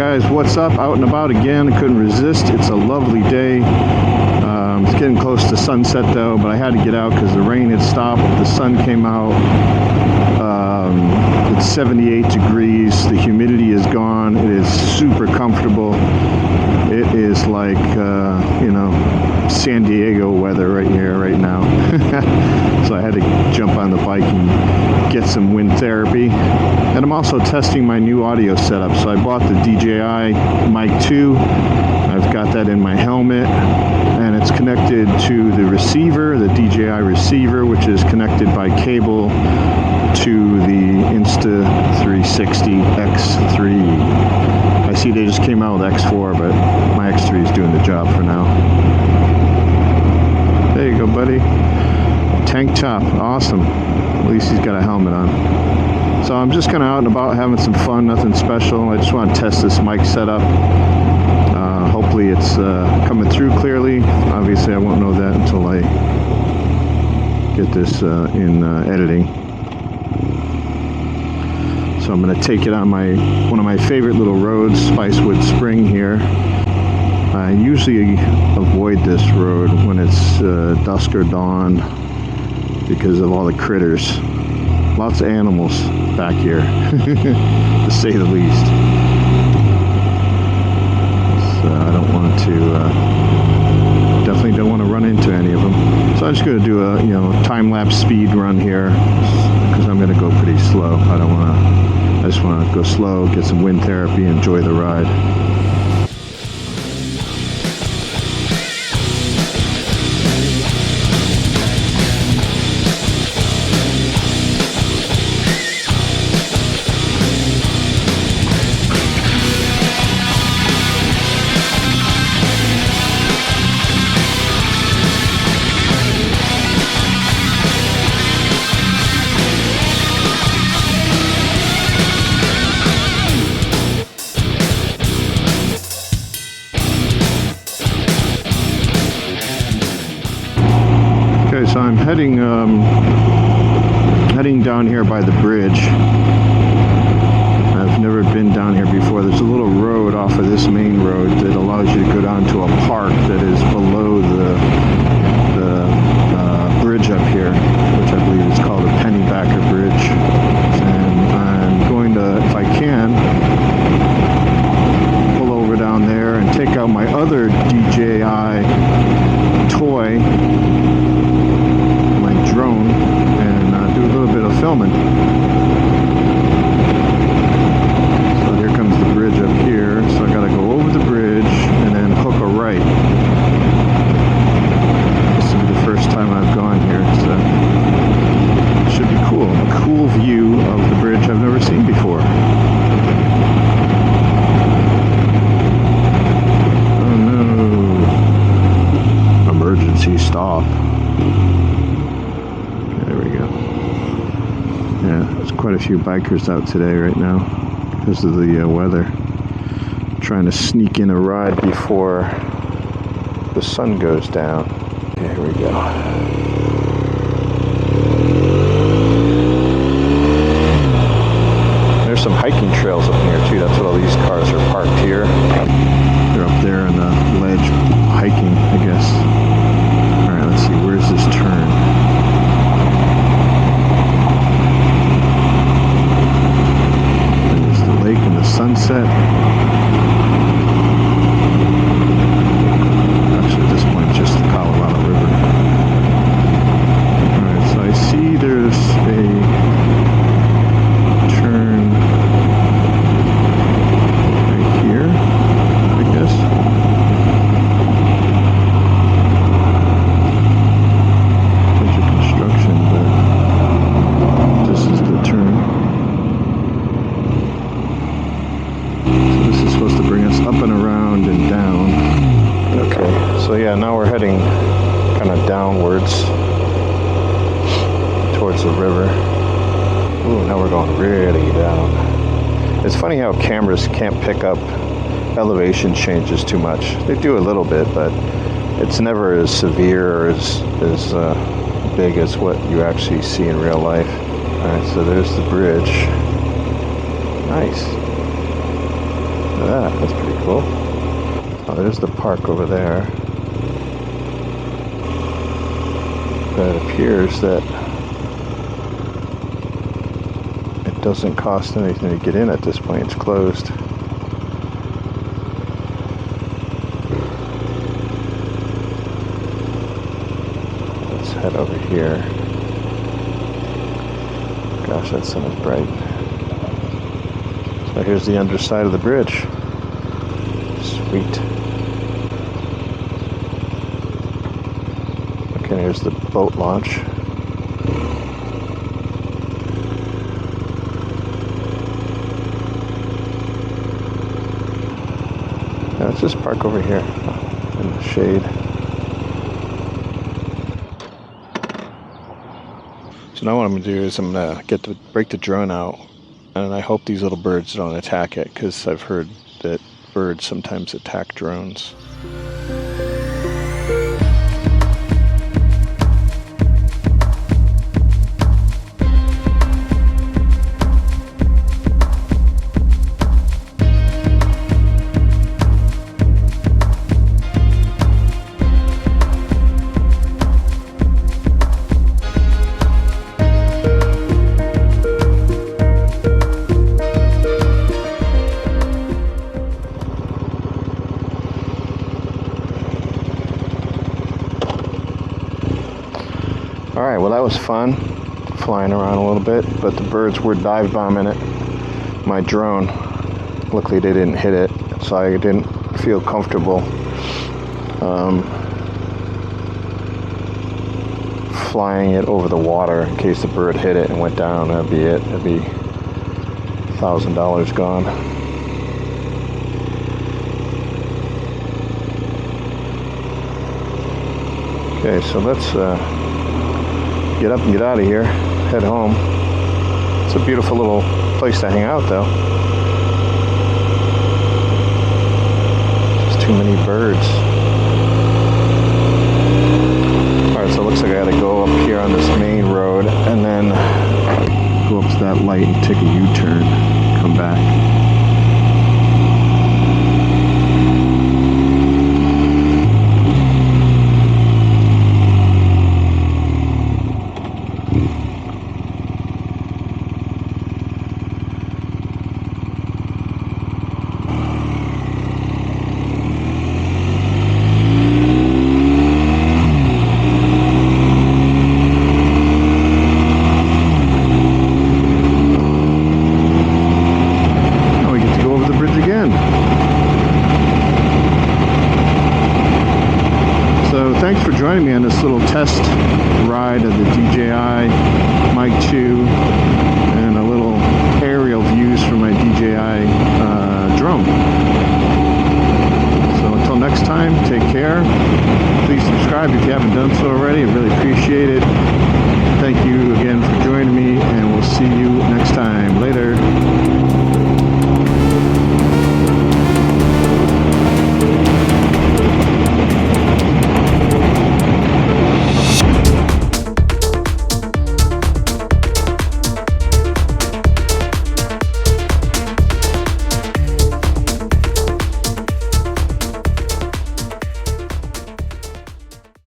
guys, what's up? Out and about again. Couldn't resist. It's a lovely day. It's getting close to sunset though, but I had to get out because the rain had stopped. The sun came out. It's 78 degrees. The humidity is gone. It is super comfortable. It is like, you know, San Diego weather right here, right now. So I had to jump on the bike and get some wind therapy. And I'm also testing my new audio setup. So I bought the DJI Mic 2. I've got that in my helmet, and it's connected to the receiver, the DJI receiver, which is connected by cable to the Insta360 X3. I see they just came out with X4, but my X3 is doing the job for now. There you go, buddy. Tank top, awesome. At least he's got a helmet on. So I'm just kind of out and about having some fun, nothing special. I just want to test this mic setup. Hopefully it's coming through clearly. Obviously I won't know that until I get this in editing. So I'm going to take it on one of my favorite little roads, Spicewood Spring here. I usually avoid this road when it's dusk or dawn because of all the critters. Lots of animals back here, to say the least. So I don't want to, definitely don't want to run into any of them. So I'm just going to do a, time-lapse speed run here because I'm going to go pretty slow. I just want to go slow, get some wind therapy, enjoy the ride. So I'm heading down here by the bridge. I've never been down here before. There's a little road off of this main road that allows you to go down to a park that is below the bridge up here, which I believe is called the Pennybacker Bridge. And I'm going to, if I can, pull over down there and take out my other DJI toy, drone, and do a little bit of filming. So here comes the bridge up here, so I gotta go over the bridge and then hook a right. This will be the first time I've gone here, so it should be cool. A cool view of the bridge I've never seen before. Oh no. Emergency stop. Yeah, there's quite a few bikers out today right now because of the weather. Trying to sneak in a ride before the sun goes down. Okay, here we go. There's some hiking trails up here too. That's what all these cars are parked here. They're up there on the ledge hiking, I guess. Alright, let's see, where's this turn? And the sunset. Actually, at this point, just the Colorado River. Alright, so I see there's a turn right here, I guess. Bunch of construction, but this is the turn. Supposed to bring us up and around and down. Okay, so yeah, now we're heading kind of downwards towards the river. Ooh, now we're going really down. It's funny how cameras can't pick up elevation changes too much. They do a little bit, but it's never as severe or as big as what you actually see in real life. Alright, so there's the bridge. Nice. that. That's pretty cool. Oh, there's the park over there. But it appears that it doesn't cost anything to get in at this point. It's closed. Let's head over here. Gosh, that sun is bright. So here's the underside of the bridge. Sweet. Okay, here's the boat launch. Now let's just park over here in the shade. So now what I'm going to do is I'm going to break the drone out, and I hope these little birds don't attack it, because I've heard that birds sometimes attack drones. Alright, well that was fun, flying around a little bit, but the birds were dive bombing it, my drone. Luckily they didn't hit it, so I didn't feel comfortable flying it over the water in case the bird hit it and went down. That'd be it. That'd be $1,000 gone. Okay, so let's get up and get out of here, head home. It's a beautiful little place to hang out though. Just too many birds. Alright, so it looks like I gotta go up here on this main road and then go up to that light and take a U-turn, come back. Thanks for joining me on this little test